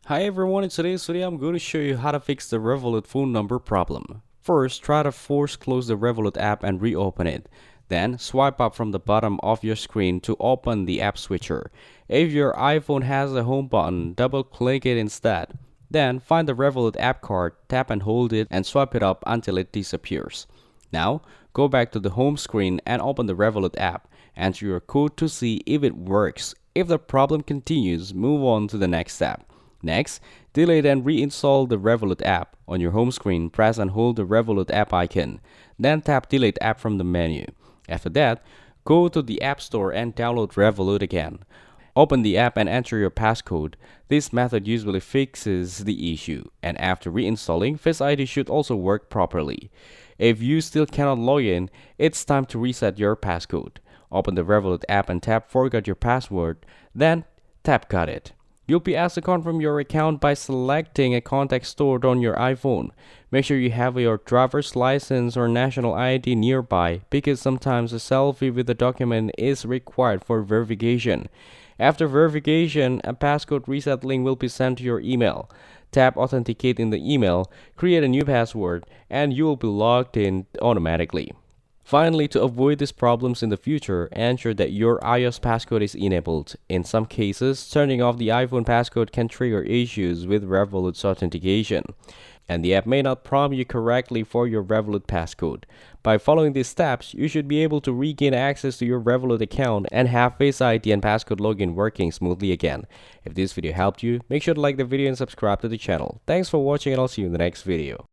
Hi everyone, in today's video I'm going to show you how to fix the Revolut phone number problem. First, try to force close the Revolut app and reopen it. Then, swipe up from the bottom of your screen to open the app switcher. If your iPhone has a home button, double click it instead. Then, find the Revolut app card, tap and hold it and swipe it up until it disappears. Now, go back to the home screen and open the Revolut app. Enter your code to see if it works. If the problem continues, move on to the next step. Next, delete and reinstall the Revolut app. On your home screen, press and hold the Revolut app icon. Then tap Delete app from the menu. After that, go to the App Store and download Revolut again. Open the app and enter your passcode. This method usually fixes the issue, and after reinstalling, Face ID should also work properly. If you still cannot log in, it's time to reset your passcode. Open the Revolut app and tap Forgot your password, then tap Got it. You'll be asked to confirm your account by selecting a contact stored on your iPhone. Make sure you have your driver's license or national ID nearby because sometimes a selfie with the document is required for verification. After verification, a passcode reset link will be sent to your email. Tap Authenticate in the email, create a new password, and you will be logged in automatically. Finally, to avoid these problems in the future, ensure that your iOS passcode is enabled. In some cases, turning off the iPhone passcode can trigger issues with Revolut's authentication, and the app may not prompt you correctly for your Revolut passcode. By following these steps, you should be able to regain access to your Revolut account and have Face ID and passcode login working smoothly again. If this video helped you, make sure to like the video and subscribe to the channel. Thanks for watching, and I'll see you in the next video.